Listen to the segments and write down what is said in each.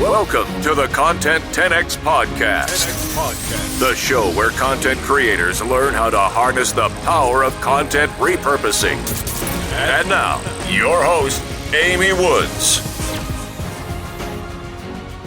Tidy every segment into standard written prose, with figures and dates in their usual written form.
Welcome to the Content 10X Podcast, the show where content creators learn how to harness the power of content repurposing. And now, your host, Amy Woods.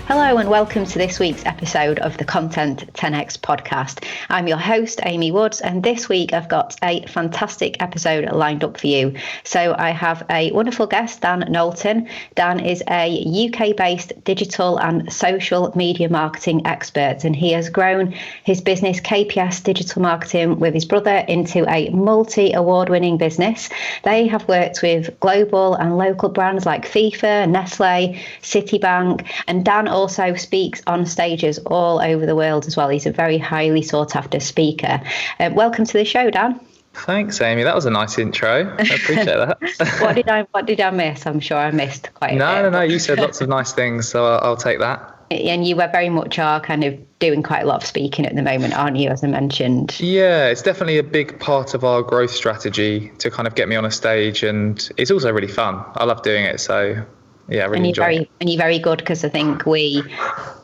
Hello and welcome to this week's episode of the Content 10X podcast. I'm your host, Amy Woods, and this week I've got a fantastic episode lined up for you. So I have a wonderful guest, Dan Knowlton. Dan is a UK-based digital and social media marketing expert, and he has grown his business KPS Digital Marketing with his brother into a multi-award-winning business. They have worked with global and local brands like FIFA, Nestle, Citibank, and Dan also speaks on stages all over the world as well. He's a very highly sought after speaker. Welcome to the show, Dan. Thanks, Amy. That was a nice intro. I appreciate that. What did I miss? I'm sure I missed quite a bit. No. You said lots of nice things, so I'll take that. And you very much are kind of doing quite a lot of speaking at the moment, aren't you, as I mentioned? Yeah, it's definitely a big part of our growth strategy to kind of get me on a stage, and it's also really fun. I love doing it, so yeah, I really enjoy it. And you're very good, because I think we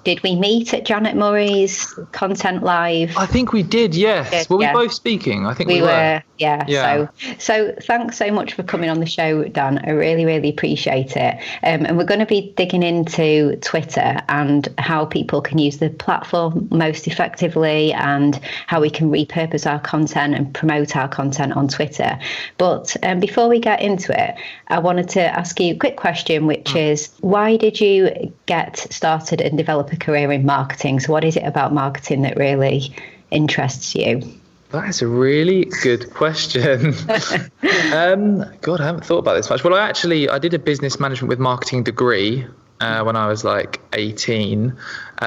meet at Janet Murray's Content Live? I think we did, yes. Were we both speaking? I think we were. Yeah. So thanks so much for coming on the show, Dan. I really, really appreciate it. And we're going to be digging into Twitter and how people can use the platform most effectively and how we can repurpose our content and promote our content on Twitter. But before we get into it, I wanted to ask you a quick question, which is, why did you get started and develop a career in marketing? So what is it about marketing that really interests you? That is a really good question. God, I haven't thought about this much. Well, I did a business management with marketing degree when I was like 18.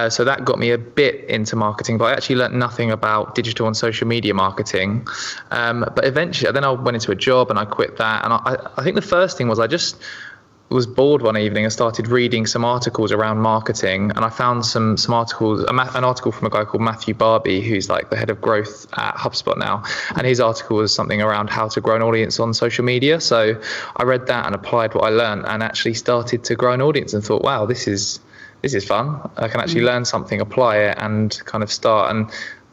So that got me a bit into marketing, but I actually learnt nothing about digital and social media marketing. But eventually, then I went into a job and I quit that. And I think the first thing was I just was bored one evening and started reading some articles around marketing, and I found some articles, an article from a guy called Matthew Barbie, who's like the head of growth at HubSpot now, and his article was something around how to grow an audience on social media. So I read that and applied what I learned and actually started to grow an audience and thought, wow, this is fun. I can actually learn something, apply it, and kind of start. And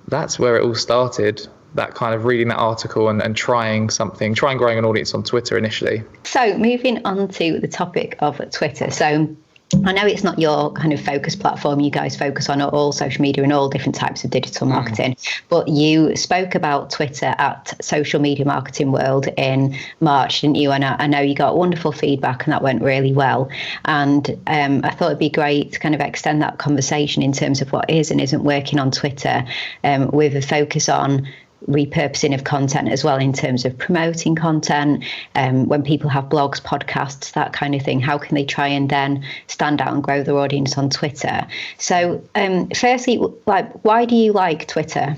that's where it all started. That kind of reading that article and trying growing an audience on Twitter initially. So moving on to the topic of Twitter. So I know it's not your kind of focus platform. You guys focus on all social media and all different types of digital marketing. But you spoke about Twitter at Social Media Marketing World in March, didn't you? And I know you got wonderful feedback and that went really well. And I thought it'd be great to kind of extend that conversation in terms of what is and isn't working on Twitter, with a focus on repurposing of content as well, in terms of promoting content, when people have blogs, podcasts, that kind of thing. How can they try and then stand out and grow their audience on Twitter? So firstly, why do you like Twitter?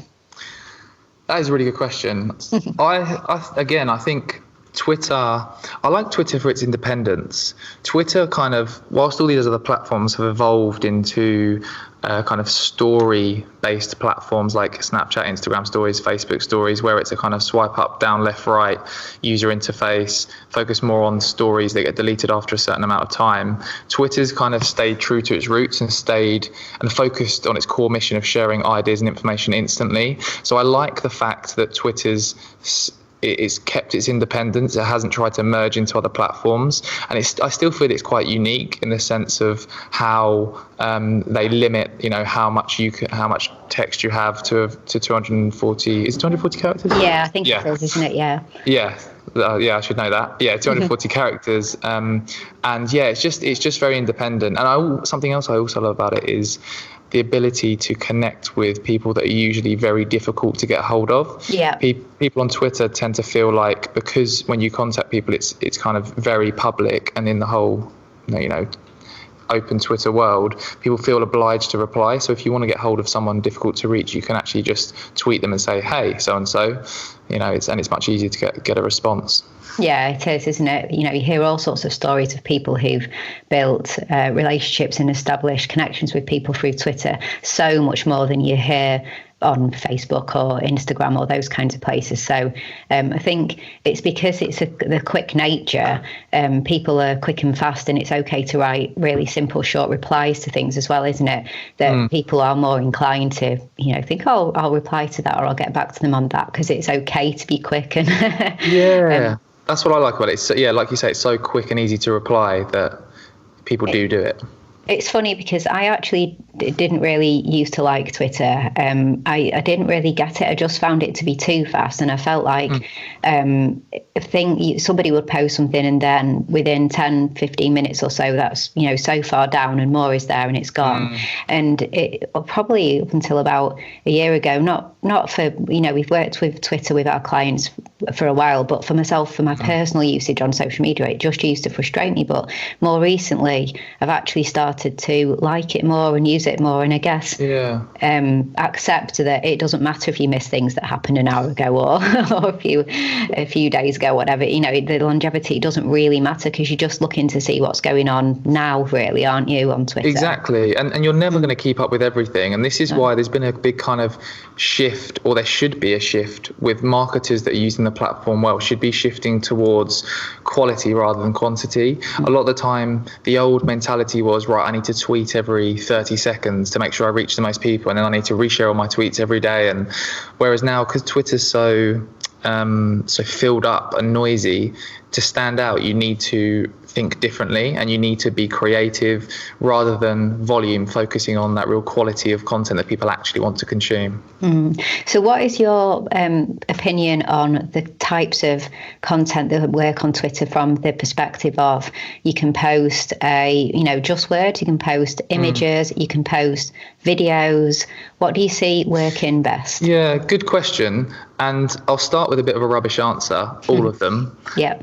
That is a really good question. I think Twitter, I like Twitter for its independence. Twitter kind of, whilst all these other platforms have evolved into kind of story-based platforms like Snapchat, Instagram stories, Facebook stories, where it's a kind of swipe up, down, left, right user interface, focus more on stories that get deleted after a certain amount of time. Twitter's kind of stayed true to its roots and focused on its core mission of sharing ideas and information instantly. So I like the fact that it's kept its independence. It hasn't tried to merge into other platforms, and I still feel it's quite unique in the sense of how they limit, how much text you have to 240. Is it 240 characters? Yeah, I think it is, isn't it? Yeah. Yeah. I should know that. Yeah, 240 characters. And yeah, it's just very independent. And something else I also love about it is the ability to connect with people that are usually very difficult to get hold of. Yeah. People on Twitter tend to feel like, because when you contact people, it's kind of very public, and in the whole, open Twitter world, people feel obliged to reply. So if you want to get hold of someone difficult to reach, you can actually just tweet them and say, hey, so and so, it's much easier to get a response. Yeah, it is, isn't it? You hear all sorts of stories of people who've built relationships and established connections with people through Twitter, so much more than you hear on Facebook or Instagram or those kinds of places. So I think it's because it's the quick nature. People are quick and fast, and it's okay to write really simple, short replies to things as well, isn't it? That people are more inclined to, think, oh, I'll reply to that or I'll get back to them on that, because it's okay to be quick. And yeah, that's what I like about it. So, like you say, it's so quick and easy to reply that people do it. It's funny because I actually didn't really used to like Twitter. I didn't really get it. I just found it to be too fast, and I felt like somebody would post something and then within 10, 15 minutes or so, that's so far down and more is there and it's gone. And it probably up until about a year ago, not for we've worked with Twitter with our clients for a while, but for myself, for my personal usage on social media, it just used to frustrate me. But more recently, I've actually started to like it more and use it more, and I guess accept that it doesn't matter if you miss things that happened an hour ago or a few days ago, whatever. The longevity doesn't really matter, because you're just looking to see what's going on now, really, aren't you, on Twitter? Exactly, and you're never going to keep up with everything, and this is why there's been a big kind of shift, or there should be a shift, with marketers that are using the platform well, should be shifting towards quality rather than quantity. A lot of the time, the old mentality was, right, I need to tweet every 30 seconds to make sure I reach the most people, and then I need to reshare all my tweets every day. And whereas now, because Twitter's so filled up and noisy, to stand out, you need to think differently, and you need to be creative rather than volume, focusing on that real quality of content that people actually want to consume. So what is your opinion on the types of content that work on Twitter from the perspective of, you can post just words, you can post images, you can post videos? What do you see working best? Yeah, good question. And I'll start with a bit of a rubbish answer, all of them. Yeah.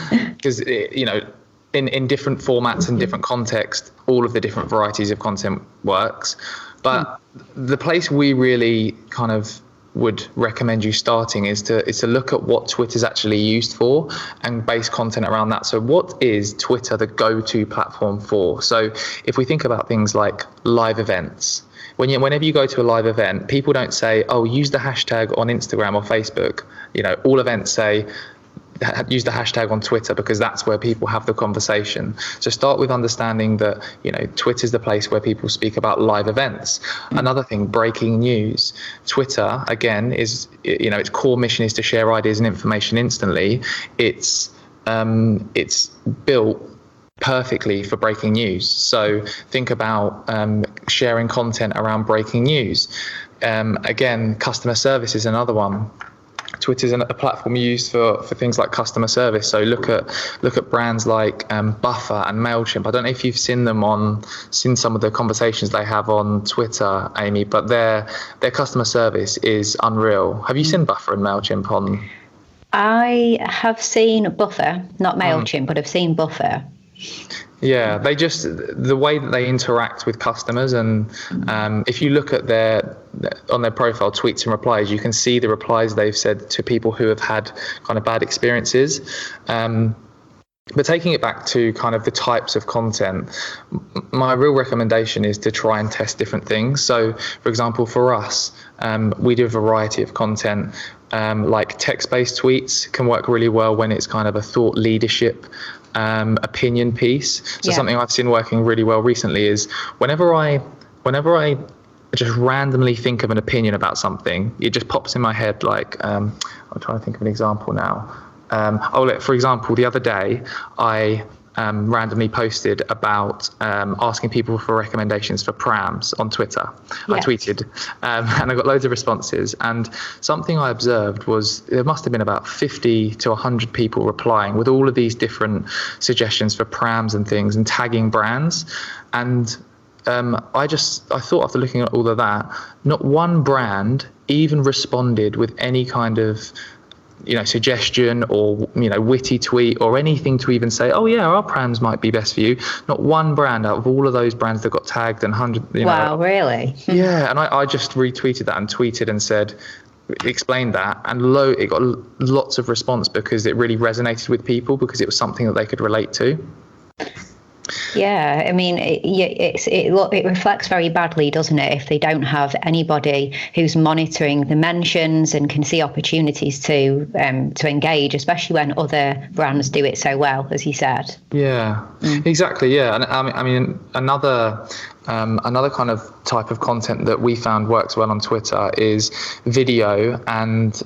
Because in different formats and different contexts, all of the different varieties of content works. But the place we really kind of would recommend you starting is to look at what Twitter's actually used for and base content around that. So what is Twitter the go-to platform for? So if we think about things like live events, whenever you go to a live event, people don't say, oh, use the hashtag on Instagram or Facebook. All events say, use the hashtag on Twitter, because that's where people have the conversation. So start with understanding that, Twitter's the place where people speak about live events. Another thing, breaking news. Twitter, again, is, its core mission is to share ideas and information instantly. It's built perfectly for breaking news. So think about sharing content around breaking news. Again, customer service is another one. Twitter is a platform used for things like customer service. So look at brands like Buffer and MailChimp. I don't know if you've seen some of the conversations they have on Twitter, Amy, but their customer service is unreal. Have you seen Buffer and MailChimp on? I have seen Buffer, not MailChimp, but I've seen Buffer. Yeah, the way that they interact with customers, and if you look at on their profile tweets and replies, you can see the replies they've said to people who have had kind of bad experiences. But taking it back to kind of the types of content, my real recommendation is to try and test different things. So, for example, for us, we do a variety of content. Like text-based tweets can work really well when it's kind of a thought leadership opinion piece. So something I've seen working really well recently is whenever I just randomly think of an opinion about something, it just pops in my head. Like I'm trying to think of an example now. For example, the other day I randomly posted about asking people for recommendations for prams on Twitter. I tweeted and I got loads of responses, and something I observed was there must have been about 50 to 100 people replying with all of these different suggestions for prams and things and tagging brands. And I thought, after looking at all of that, not one brand even responded with any kind of suggestion or witty tweet or anything to even say, oh yeah, our prams might be best for you. Not one brand out of all of those brands that got tagged and 100. Wow, really? Yeah, and I just retweeted that and tweeted and said, explained that, and it got lots of response because it really resonated with people, because it was something that they could relate to. Yeah, I mean, it reflects very badly, doesn't it, if they don't have anybody who's monitoring the mentions and can see opportunities to engage, especially when other brands do it so well, as you said. Yeah, exactly. Yeah, and I mean another kind of type of content that we found works well on Twitter is video, and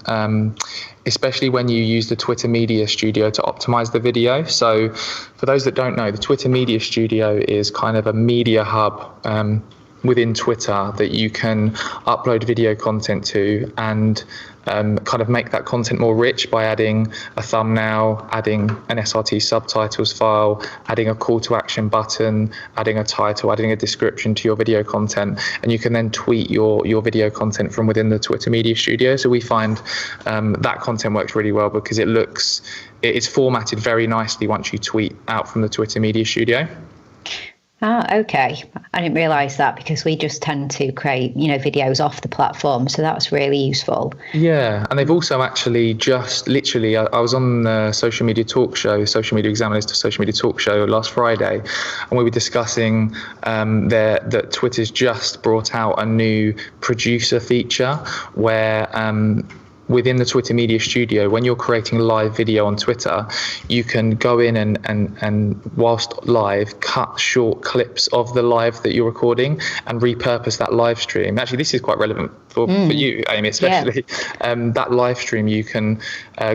especially when you use the Twitter Media Studio to optimize the video. So for those that don't know, the Twitter Media Studio is kind of a media hub within Twitter that you can upload video content to and kind of make that content more rich by adding a thumbnail, adding an SRT subtitles file, adding a call to action button, adding a title, adding a description to your video content, and you can then tweet your video content from within the Twitter Media Studio. So we find that content works really well because it's formatted very nicely once you tweet out from the Twitter Media Studio. Ah, okay. I didn't realise that because we just tend to create, videos off the platform. So that's really useful. Yeah. And they've also actually just literally, I was on the Social Media Examiner's Social Media Talk Show last Friday, and we were discussing that Twitter's just brought out a new producer feature where within the Twitter Media Studio, when you're creating live video on Twitter, you can go in and whilst live, cut short clips of the live that you're recording and repurpose that live stream. Actually, this is quite relevant for you, Amy, especially. Yeah. That live stream, you can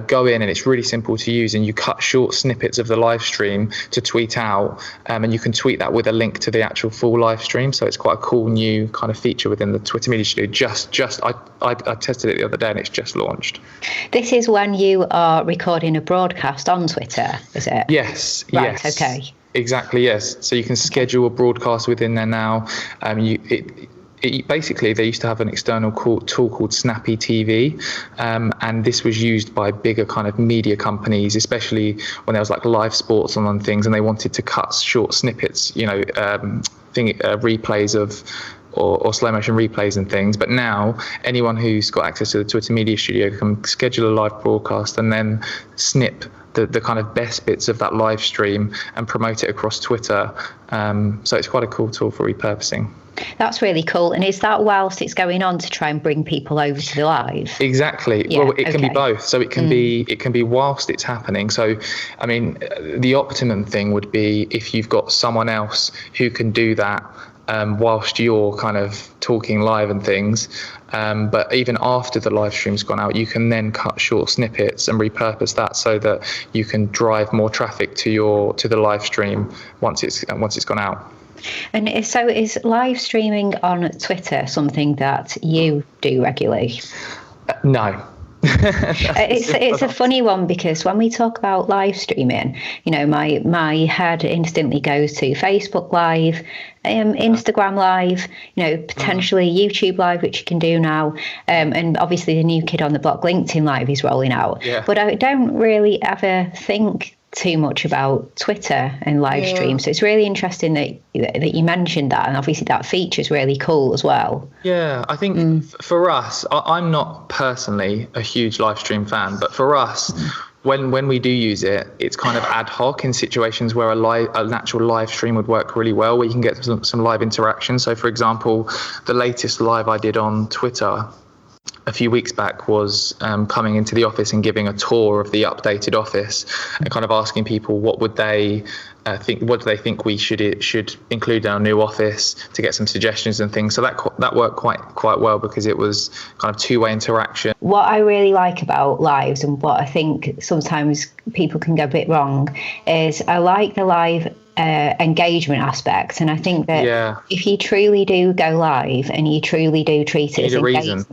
go in and it's really simple to use, and you cut short snippets of the live stream to tweet out, and you can tweet that with a link to the actual full live stream. So it's quite a cool new kind of feature within the Twitter Media Studio. I tested it the other day and it's just launched. This is when you are recording a broadcast on Twitter, is it? Yes. Right, yes. Okay. Exactly, yes. So you can schedule a broadcast within there now. Basically, they used to have an external tool called Snappy TV, and this was used by bigger kind of media companies, especially when there was like live sports on things, and they wanted to cut short snippets, replays of or slow motion replays and things. But now anyone who's got access to the Twitter Media Studio can schedule a live broadcast and then snip the kind of best bits of that live stream and promote it across Twitter. So it's quite a cool tool for repurposing. That's really cool. And is that whilst it's going on to try and bring people over to the live? Exactly. Yeah, well, it can be both. So it can be whilst it's happening. So, I mean, the optimum thing would be if you've got someone else who can do that whilst you're kind of talking live and things. But even after the live stream's gone out, you can then cut short snippets and repurpose that so that you can drive more traffic to the live stream once it's gone out. And so is live streaming on Twitter something that you do regularly? No. It's a funny one because when we talk about live streaming, my head instantly goes to Facebook Live, Instagram Live, potentially YouTube Live, which you can do now, and obviously the new kid on the block, LinkedIn Live, is rolling out. Yeah. But I don't really ever think too much about Twitter and live streams. So it's really interesting that you mentioned that, and obviously that feature is really cool as well. Yeah, I think for us, I'm not personally a huge live stream fan, but for us, when we do use it, it's kind of ad hoc in situations where an actual live stream would work really well, where you can get some live interaction. So for example, the latest live I did on Twitter a few weeks back was coming into the office and giving a tour of the updated office and kind of asking people what do they think we should include in our new office, to get some suggestions and things. So that worked quite well because it was kind of two-way interaction. What I really like about lives, and what I think sometimes people can go a bit wrong, is I like the live engagement aspect, and I think that if you truly do go live and you truly do treat it as engagement,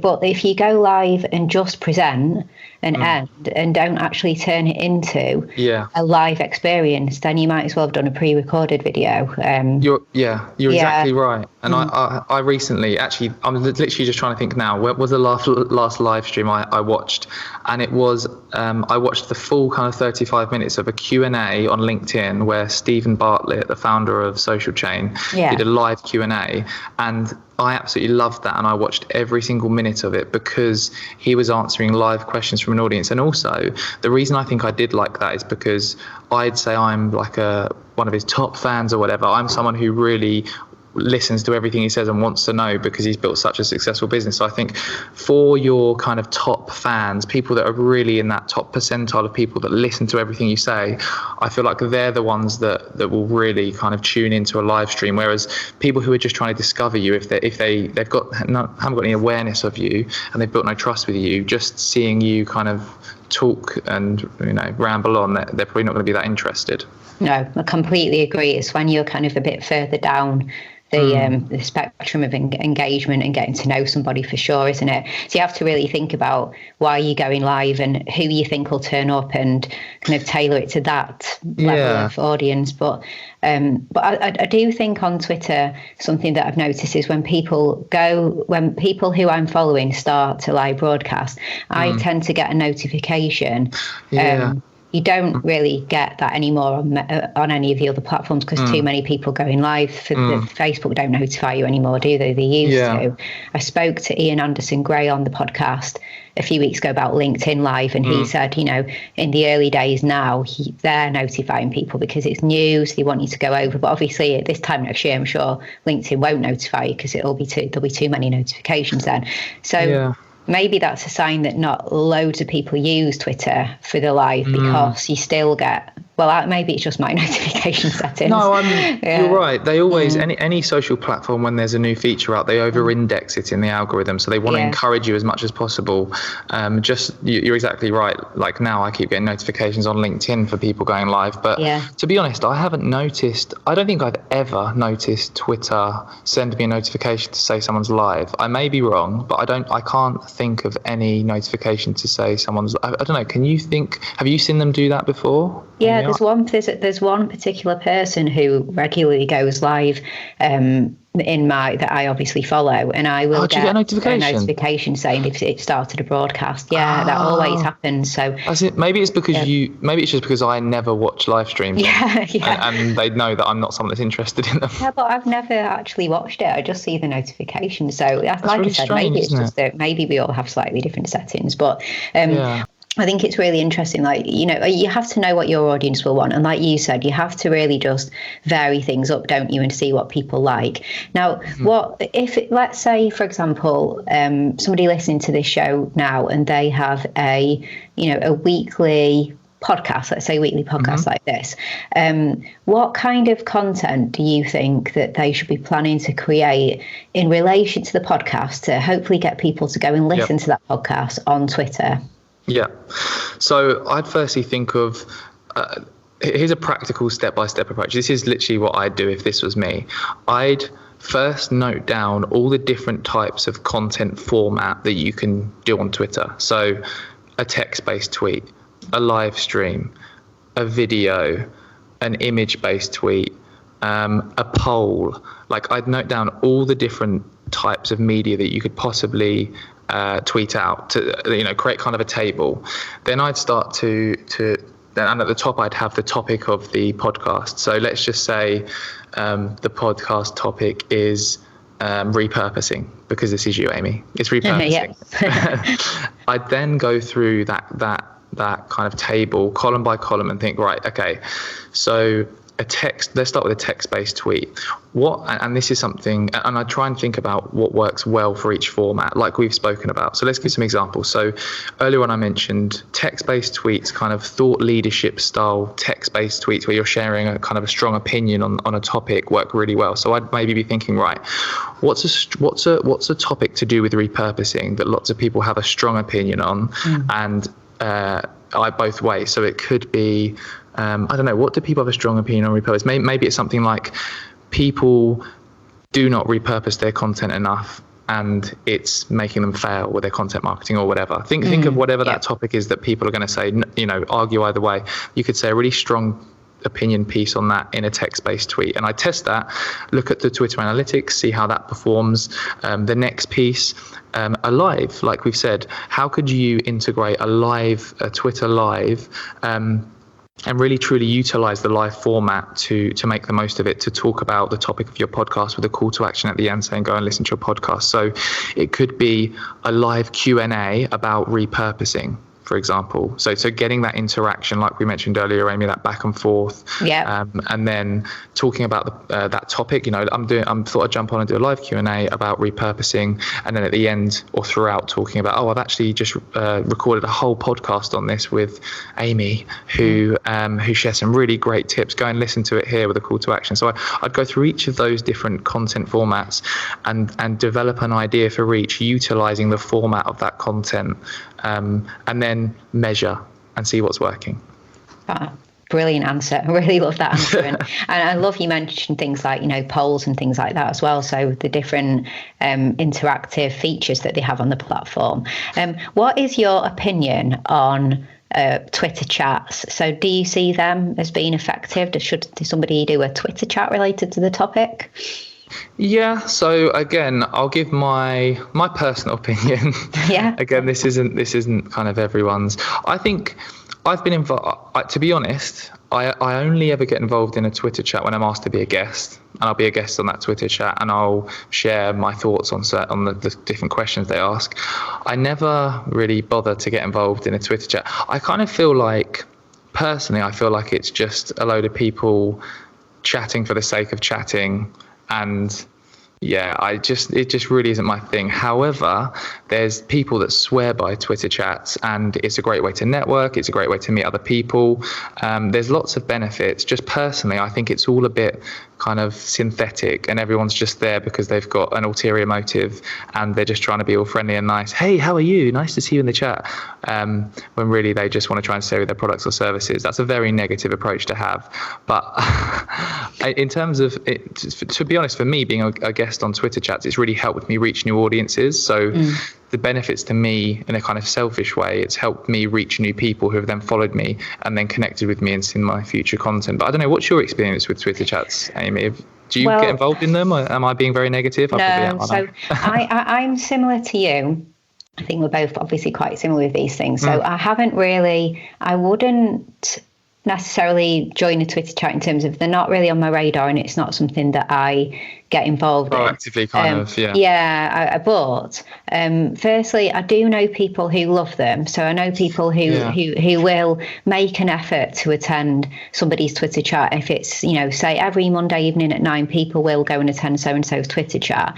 but if you go live and just present and end and don't actually turn it into a live experience, then you might as well have done a pre-recorded video. You're exactly right. And I recently, actually, I'm literally just trying to think now, what was the last live stream I watched? And it was, I watched the full kind of 35 minutes of a Q&A on LinkedIn where Stephen Bartlett, the founder of Social Chain, did a live Q&A. And I absolutely loved that, and I watched every single minute of it because he was answering live questions from an audience. And also, the reason I think I did like that is because I'd say I'm like a one of his top fans or whatever. I'm someone who really listens to everything he says and wants to know because he's built such a successful business. So I think for your kind of top fans, people that are really in that top percentile of people that listen to everything you say, I feel like they're the ones that will really kind of tune into a live stream. Whereas people who are just trying to discover you, haven't got any awareness of you and they've built no trust with you, just seeing you kind of talk and ramble on, they're probably not going to be that interested. No, I completely agree. It's when you're kind of a bit further down the spectrum of engagement and getting to know somebody for sure, isn't it? So you have to really think about why you're going live and who you think will turn up and kind of tailor it to that level of audience. But I do think on Twitter, something that I've noticed is when people who I'm following start to live broadcast, I tend to get a notification. You don't really get that anymore on any of the other platforms because too many people going live. Facebook don't notify you anymore, do they? They used to. I spoke to Ian Anderson Gray on the podcast a few weeks ago about LinkedIn Live, and he said, in the early days now, they're notifying people because it's new, so they want you to go over. But obviously, at this time next year, I'm sure LinkedIn won't notify you because there'll be too many notifications then. So. Maybe that's a sign that not loads of people use Twitter for the live because you still get, maybe it's just my notification settings. No, you're right. They always, any social platform, when there's a new feature out, they over-index it in the algorithm. So they want to encourage you as much as possible. You're exactly right. Like now I keep getting notifications on LinkedIn for people going live. But to be honest, I don't think I've ever noticed Twitter send me a notification to say someone's live. I may be wrong, but I can't think of any notification to say someone's, I don't know, have you seen them do that before? Yeah, there's one particular person who regularly goes live that I obviously follow, and I will get a notification saying if it started a broadcast. That always happens. So maybe it's just because I never watch live streams. And they know that I'm not someone that's interested in them. Yeah, but I've never actually watched it. I just see the notification. So like really I said, maybe it's just that maybe we all have slightly different settings, but I think it's really interesting. Like, you have to know what your audience will want. And like you said, you have to really just vary things up, don't you, and see what people like. Now, let's say, for example, somebody listening to this show now and they have a weekly podcast, let's say weekly podcast like this. What kind of content do you think that they should be planning to create in relation to the podcast to hopefully get people to go and listen to that podcast on Twitter? Yeah. So I'd firstly think of, here's a practical step-by-step approach. This is literally what I'd do if this was me. I'd first note down all the different types of content format that you can do on Twitter. So a text-based tweet, a live stream, a video, an image-based tweet, a poll. Like I'd note down all the different types of media that you could possibly tweet out to create kind of a table. Then I'd start and at the top I'd have the topic of the podcast. So let's just say the podcast topic is repurposing, because this is you, Amy. It's repurposing. I'd then go through that kind of table column by column and think, right, okay, so let's start with a text-based tweet. And this is something, and I try and think about what works well for each format, like we've spoken about. So let's give some examples. So earlier on I mentioned text-based tweets, kind of thought leadership style text-based tweets where you're sharing a kind of a strong opinion on a topic work really well. So I'd maybe be thinking, right, what's a topic to do with repurposing that lots of people have a strong opinion on, and both ways. So it could be, I don't know, what do people have a strong opinion on repurpose? Maybe it's something like people do not repurpose their content enough and it's making them fail with their content marketing or whatever. Think of whatever that topic is that people are going to say, argue either way. You could say a really strong opinion piece on that in a text-based tweet, and I test that, look at the Twitter analytics, see how that performs. The next piece, a live, like we've said, how could you integrate a Twitter live and really truly utilize the live format to make the most of it, to talk about the topic of your podcast with a call to action at the end saying go and listen to your podcast. So it could be a live Q&A about repurposing. for example. So getting that interaction, like we mentioned earlier, Amy, that back and forth. Yeah. And then talking about that topic. I thought I'd jump on and do a live Q&A about repurposing, and then at the end or throughout talking about, I've actually just recorded a whole podcast on this with Amy, who shares some really great tips. Go and listen to it here with a call to action. So I'd go through each of those different content formats and develop an idea for each, utilizing the format of that content, and then measure and see what's working. Brilliant answer. I really love that answer. And I love you mentioned things like, polls and things like that as well. So the different interactive features that they have on the platform. What is your opinion on Twitter chats? So do you see them as being effective? Should somebody do a Twitter chat related to the topic? Yeah, so again, I'll give my personal opinion. Yeah. Again, this isn't kind of everyone's. I think I've been involved. To be honest, I only ever get involved in a Twitter chat when I'm asked to be a guest, and I'll be a guest on that Twitter chat, and I'll share my thoughts on the different questions they ask. I never really bother to get involved in a Twitter chat. I kind of feel like, personally, it's just a load of people chatting for the sake of chatting. And yeah, it just really isn't my thing. However, there's people that swear by Twitter chats, and it's a great way to network. It's a great way to meet other people. There's lots of benefits. Just personally, I think it's all a bit kind of synthetic, and everyone's just there because they've got an ulterior motive, and they're just trying to be all friendly and nice. Hey, how are you? Nice to see you in the chat. When really they just want to try and sell you their products or services. That's a very negative approach to have. But in terms of it, to be honest, for me, being a guest on Twitter chats, it's really helped me reach new audiences. So the benefits to me, in a kind of selfish way, it's helped me reach new people who have then followed me and then connected with me and seen my future content. But I don't know, what's your experience with Twitter chats, Amy? Do you get involved in them, or am I being very negative? No, so I'm similar to you. I think we're both obviously quite similar with these things. So I wouldn't necessarily join a Twitter chat in terms of they're not really on my radar, and it's not something that I get involved in. Proactively kind of, yeah. Yeah, but firstly, I do know people who love them. So I know people who will make an effort to attend somebody's Twitter chat. If it's, say every Monday evening at 9, people will go and attend so-and-so's Twitter chat.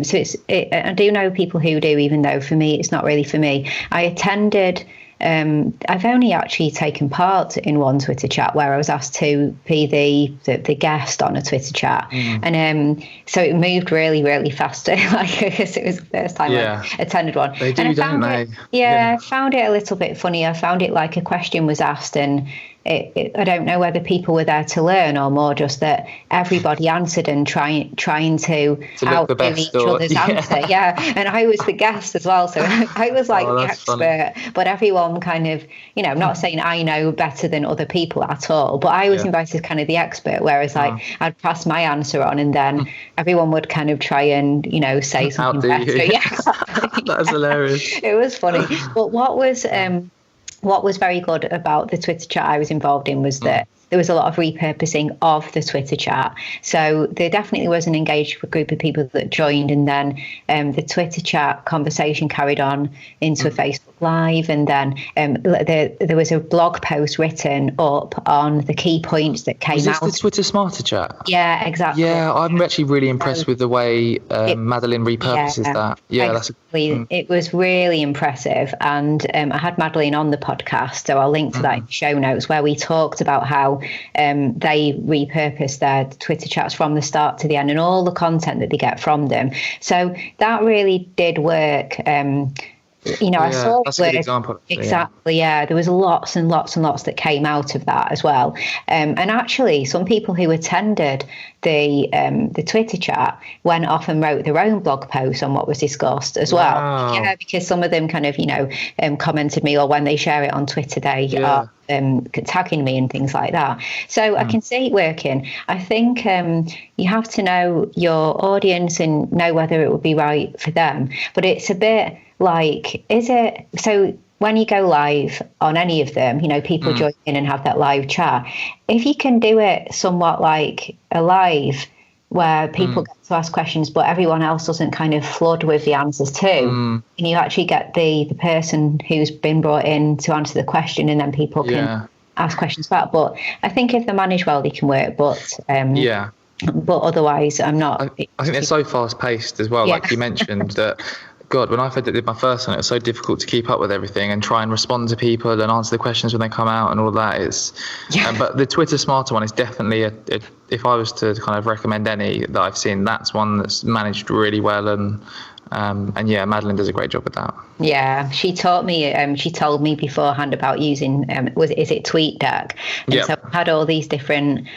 So I do know people who do, even though for me, it's not really for me. I attended... I've only actually taken part in one Twitter chat where I was asked to be the guest on a Twitter chat, and so it moved really, really fast. Like I guess it was the first time I attended one. They do, don't they? I found it a little bit funny. I found it like a question was asked, and I don't know whether people were there to learn or more just that everybody answered and trying to outdo each other's answer. Yeah, and I was the guest as well, so I was like the expert. Funny. But everyone kind of, not saying I know better than other people at all, but I was invited as kind of the expert, whereas I'd pass my answer on, and then everyone would kind of try and say something better. Yeah, exactly. That's hilarious. It was funny. But what was very good about the Twitter chat I was involved in was that there was a lot of repurposing of the Twitter chat. So there definitely was an engaged group of people that joined, and then the Twitter chat conversation carried on into a Facebook Live, and then there was a blog post written up on the key points that came out. Was this the Twitter Smarter chat? Yeah, exactly. Yeah, I'm actually really impressed with the way Madeline repurposes that. Yeah, exactly. It was really impressive, and I had Madeline on the podcast, so I'll link to that in the show notes, where we talked about how they repurpose their Twitter chats from the start to the end, and all the content that they get from them. So that really did work. I saw that's a good example. Exactly. Yeah, there was lots and lots and lots that came out of that as well. And actually, some people who attended the Twitter chat went off and wrote their own blog posts on what was discussed as well. Yeah, because some of them kind of commented me, or when they share it on Twitter, they are tagging me and things like that. So I can see it working. I think you have to know your audience and know whether it would be right for them. But it's a bit like, is it so? When you go live on any of them, people join in and have that live chat. If you can do it somewhat like a live, where people get to ask questions, but everyone else doesn't kind of flood with the answers too. And you actually get the person who's been brought in to answer the question, and then people can ask questions back. But I think if they're managed well, they can work. But but otherwise, I'm not. I think they're so fast paced as well. Like you mentioned that. God, when I did my first one, it was so difficult to keep up with everything and try and respond to people and answer the questions when they come out and all of that. But the Twitter Smarter one is definitely if I was to kind of recommend any that I've seen, that's one that's managed really well, and Madeline does a great job with that. Yeah, she taught me. She told me beforehand about using. Is it TweetDeck? And so I had all these different.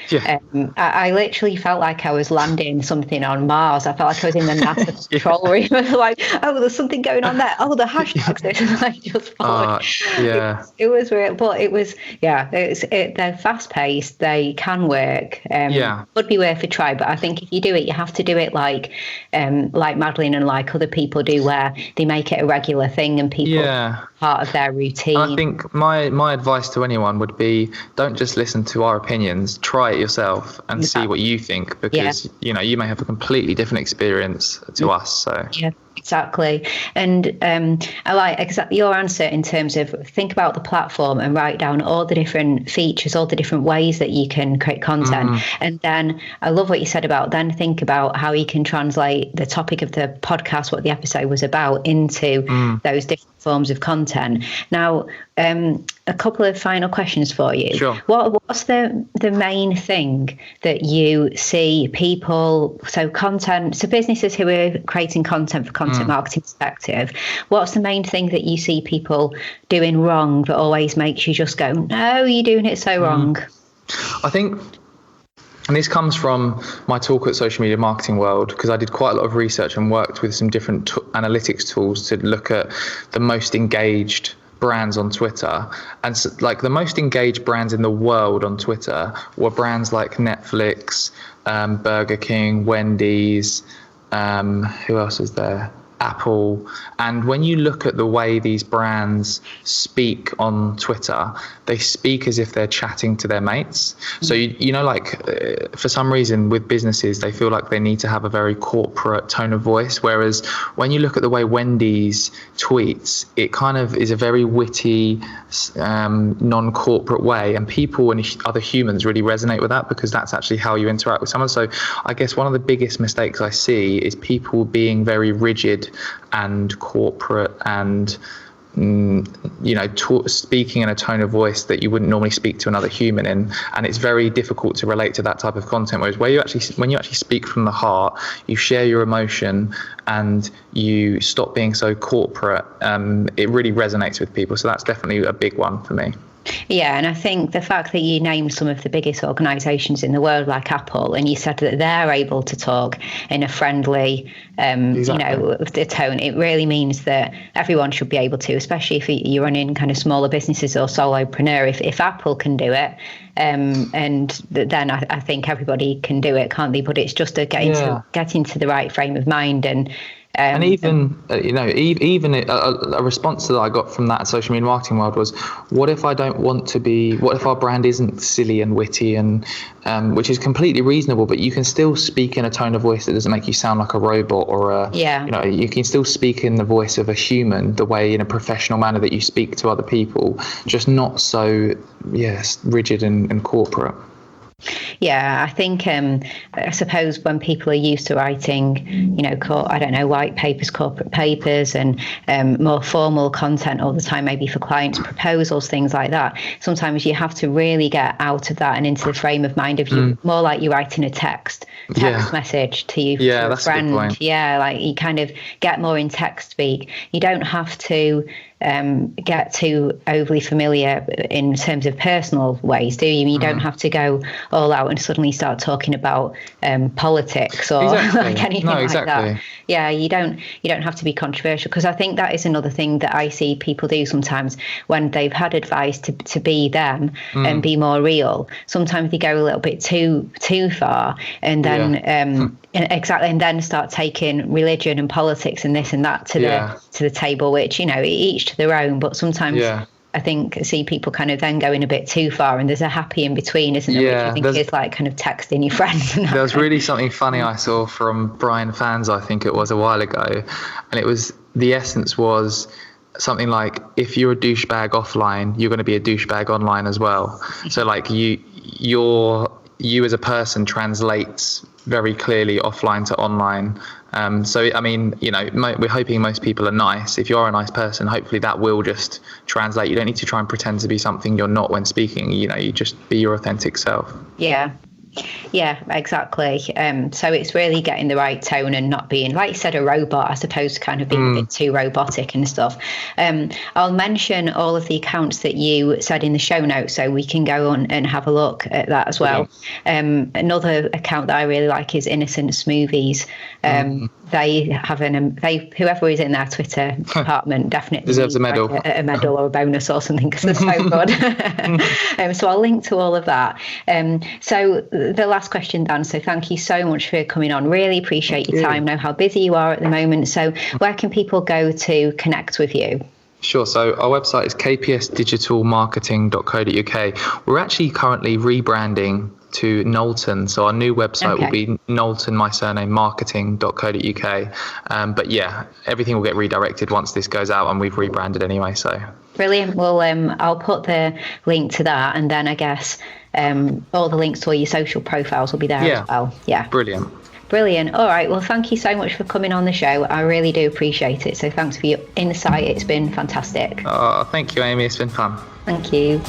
I literally felt like I was landing something on Mars. I felt like I was in the NASA control room. Like, oh, there's something going on there. Oh, the hashtags. I just followed. It was weird, but it was. They're fast paced. They can work. Would be worth a try. But I think if you do it, you have to do it like Madeline and like other people do, where they make it a regular thing and people part of their routine. I think my advice to anyone would be, don't just listen to our opinions, try it yourself and see what you think, because you may have a completely different experience to us. So exactly. And I like exactly your answer in terms of think about the platform and write down all the different features, all the different ways that you can create content. And then I love what you said about then think about how you can translate the topic of the podcast, what the episode was about, into those different forms of content. Now, a couple of final questions for you. Sure. What's the main thing that you see people, so businesses who are creating content for content marketing perspective, what's the main thing that you see people doing wrong that always makes you just go, no, you're doing it so wrong? I think, and this comes from my talk at Social Media Marketing World, because I did quite a lot of research and worked with some different analytics tools to look at the most engaged brands on Twitter. And so, like, the most engaged brands in the world on Twitter were brands like Netflix, Burger King, Wendy's, who else is there? Apple. And when you look at the way these brands speak on Twitter, they speak as if they're chatting to their mates. So, for some reason with businesses, they feel like they need to have a very corporate tone of voice. Whereas when you look at the way Wendy's tweets, it kind of is a very witty, non-corporate way. And people and other humans really resonate with that, because that's actually how you interact with someone. So I guess one of the biggest mistakes I see is people being very rigid and corporate and speaking in a tone of voice that you wouldn't normally speak to another human in, and it's very difficult to relate to that type of content. Whereas when you actually speak from the heart, you share your emotion and you stop being so corporate, it really resonates with people. So that's definitely a big one for me. Yeah, and I think the fact that you named some of the biggest organisations in the world, like Apple, and you said that they're able to talk in a friendly, the tone, it really means that everyone should be able to, especially if you're running kind of smaller businesses or solopreneur. If Apple can do it, and then I think everybody can do it, can't they? But it's just get into the right frame of mind and even a response that I got from that Social Media Marketing World was, what if our brand isn't silly and witty, and which is completely reasonable, but you can still speak in a tone of voice that doesn't make you sound like a robot you can still speak in the voice of a human, the way in a professional manner that you speak to other people, just not so rigid and corporate. Yeah, I think I suppose when people are used to writing, white papers, corporate papers, and more formal content all the time, maybe for clients, proposals, things like that, sometimes you have to really get out of that and into the frame of mind of you, more like you're writing a text message to you, a friend. A good point. Yeah, like you kind of get more in text speak. You don't have to get too overly familiar in terms of personal ways, do you? You don't have to go all out and suddenly start talking about politics or like anything like that. Yeah, you don't have to be controversial, because I think that is another thing that I see people do sometimes when they've had advice to be them and be more real. Sometimes they go a little bit too far, and then and then start taking religion and politics and this and that to the table, which each to their own. But sometimes I think I see people kind of then going a bit too far, and there's a happy in between, isn't there? Yeah, which I think is like kind of texting your friends. And there was really something funny I saw from Brian Fans, I think it was a while ago, and it was, the essence was something like, if you're a douchebag offline, you're going to be a douchebag online as well. So like you as a person translates very clearly offline to online. So, I mean, you know, we're hoping most people are nice. If you are a nice person, hopefully that will just translate. You don't need to try and pretend to be something you're not when speaking. You know, you just be your authentic self. Yeah, exactly. So it's really getting the right tone and not being, like you said, a robot, as opposed to kind of being a bit too robotic and stuff. I'll mention all of the accounts that you said in the show notes, so we can go on and have a look at that as well. Another account that I really like is Innocent Smoothies. They have whoever is in their Twitter department definitely deserves a medal, like a medal or a bonus or something, because they're so good. So I'll link to all of that. So the last question, Dan. So thank you so much for coming on. Really appreciate your time. Know how busy you are at the moment. So where can people go to connect with you? Sure. So our website is kpsdigitalmarketing.co.uk. We're actually currently rebranding to Knowlton. So our new website will be Knowlton, my surname, marketing.co.uk. But yeah, everything will get redirected once this goes out, and we've rebranded anyway. So brilliant. Well, I'll put the link to that, and then I guess all the links to all your social profiles will be there as well. Yeah. Brilliant. All right. Well, thank you so much for coming on the show. I really do appreciate it. So thanks for your insight. It's been fantastic. Thank you, Amy. It's been fun. Thank you.